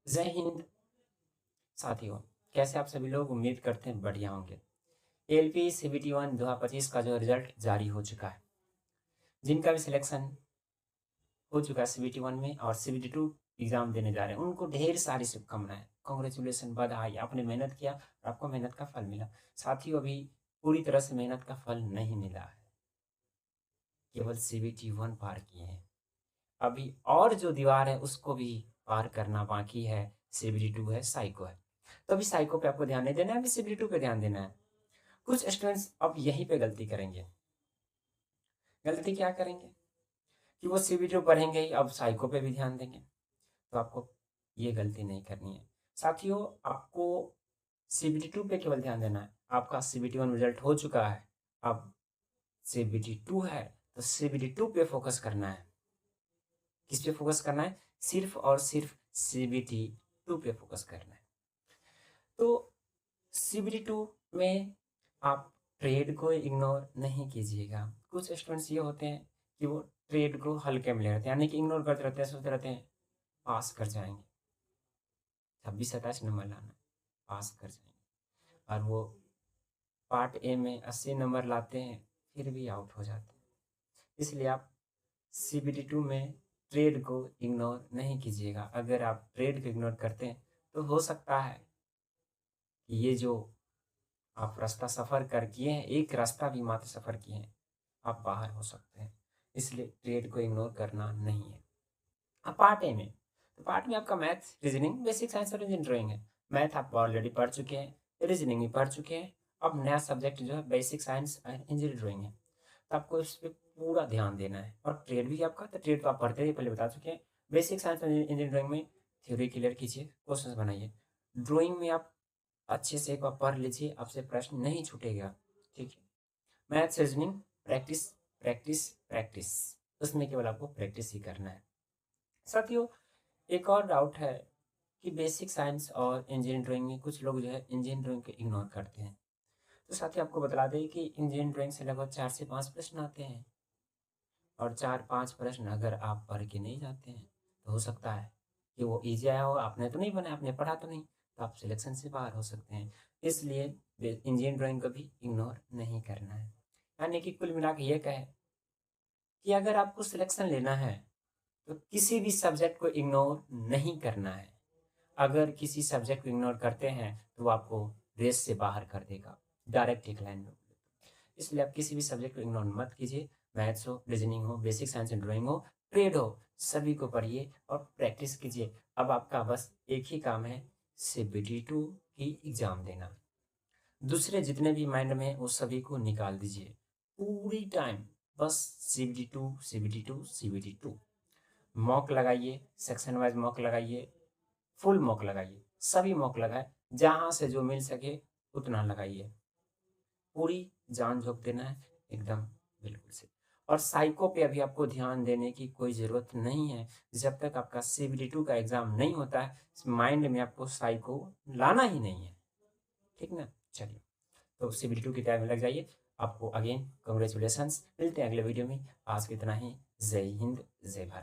जय हिंद साथियों, कैसे आप सभी लोग? उम्मीद करते हैं बढ़िया होंगे। एलपी सीबीटी 1 2025 का जो रिजल्ट जारी हो चुका है, जिनका भी सिलेक्शन हो चुका है सीबीटी 1 में और सीबीटी 2 एग्जाम देने जा रहे हैं, उनको ढेर सारी शुभकामनाएं, कांग्रेचुलेसन, बधाई। आपने मेहनत किया और आपको मेहनत का फल मिला। साथियों, अभी पूरी तरह से मेहनत का फल नहीं मिला है, केवल सीबीटी 1 पार किए हैं। अभी और जो दीवार है उसको भी पार करना बाकी है। सीबीटी 2 है, साइको है। तो अभी साइको पे आपको ध्यान नहीं देना है, अभी सीबीटी 2 पे ध्यान देना है। कुछ स्टूडेंट्स अब यहीं पे गलती करेंगे। गलती क्या करेंगे कि वो सीबीटी पढ़ेंगे ही, अब साइको पे भी ध्यान देंगे। तो आपको ये गलती नहीं करनी है। साथियों, आपको सीबीटी 2 पे केवल ध्यान देना है। आपका सीबीटी 1 रिजल्ट हो चुका है, अब सीबीटी 2 है, तो सीबीटी 2 पे फोकस करना है। किस पे फोकस करना है? सिर्फ और सिर्फ सीबीटी 2 पे फोकस करना है। तो सीबीटी 2 में आप ट्रेड को इग्नोर नहीं कीजिएगा। कुछ स्टूडेंट्स ये होते हैं कि वो ट्रेड को हल्के में ले रहते हैं, यानी कि इग्नोर करते रहते हैं, सोचते रहते हैं पास कर जाएंगे, 26-27 नंबर लाना है, पास कर जाएंगे। और वो पार्ट ए में 80 नंबर लाते हैं, फिर भी आउट हो जाते हैं। इसलिए आप सीबीटी 2 में ट्रेड को इग्नोर नहीं कीजिएगा। अगर आप ट्रेड को इग्नोर करते हैं तो हो सकता है कि ये जो आप रास्ता सफ़र कर किए हैं, एक रास्ता भी मात्र सफ़र किए हैं, आप बाहर हो सकते हैं। इसलिए ट्रेड को इग्नोर करना नहीं है। अब पार्ट ए में, तो पार्ट में आपका मैथ्स, रीजनिंग, बेसिक साइंस और इंजीनियरिंग ड्राइंग है। मैथ आप ऑलरेडी पढ़ चुके हैं, रीजनिंग भी पढ़ चुके हैं। अब नया सब्जेक्ट जो है basic science and engineering drawing है, तो आपको इस पर पूरा ध्यान देना है। और ट्रेड भी आपका, तो ट्रेड तो आप पढ़ते ही, पहले बता चुके हैं। बेसिक साइंस और इंजीनियरिंग ड्राइंग में थ्योरी क्लियर कीजिए, क्वेश्चन बनाइए। ड्राइंग में आप अच्छे से एक बार पढ़ लीजिए, आपसे प्रश्न नहीं छूटेगा। ठीक है। Maths, reasoning, practice, practice, practice, उसमें केवल आपको प्रैक्टिस ही करना है। साथियों, एक और डाउट है कि बेसिक साइंस और इंजीनियरिंग ड्राइंग में कुछ लोग जो है इंजीनियरिंग ड्राइंग को इग्नोर करते हैं। तो साथियों, आपको बता दें कि इंजीनियरिंग ड्राइंग से लगभग 4 से 5 प्रश्न आते हैं, और 4-5 प्रश्न अगर आप पढ़ के नहीं जाते हैं तो हो सकता है कि वो ईजी आया हो, आपने तो नहीं बनाया, आपने पढ़ा तो नहीं, तो आप सिलेक्शन से बाहर हो सकते हैं। इसलिए इंजीनियरिंग ड्राइंग को भी इग्नोर नहीं करना है। यानी कि कुल मिला के ये कहे कि अगर आपको सिलेक्शन लेना है तो किसी भी सब्जेक्ट को इग्नोर नहीं करना है। अगर किसी सब्जेक्ट को इग्नोर करते हैं तो वो आपको रेस से बाहर कर देगा, डायरेक्ट एक लाइन में। इसलिए आप किसी भी सब्जेक्ट को इग्नोर मत कीजिए। मैथ्स हो, रीजनिंग हो, बेसिक साइंस एंड ड्राइंग हो, ट्रेड हो, सभी को पढ़िए और प्रैक्टिस कीजिए। अब आपका बस एक ही काम है, सीबीटी 2 की एग्जाम देना। दूसरे जितने भी माइंड में वो सभी को निकाल दीजिए। पूरी टाइम बस सीबीटी 2, सीबीटी 2, सीबीटी 2। मॉक लगाइए, सेक्शन वाइज मॉक लगाइए, फुल मॉक लगाइए, सभी मॉक लगाए, जहाँ से जो मिल सके उतना लगाइए। पूरी जान झोंक देना है, एकदम बिल्कुल से। और साइको पे अभी आपको ध्यान देने की कोई ज़रूरत नहीं है। जब तक आपका सीबीटी 2 का एग्ज़ाम नहीं होता है, माइंड में आपको साइको लाना ही नहीं है। ठीक ना? चलिए, तो सीबीटी 2 की तैयारी में लग जाइए। आपको अगेन कांग्रेचुलेशंस। मिलते हैं अगले वीडियो में। आज के इतना ही। जय हिंद, जय भारत।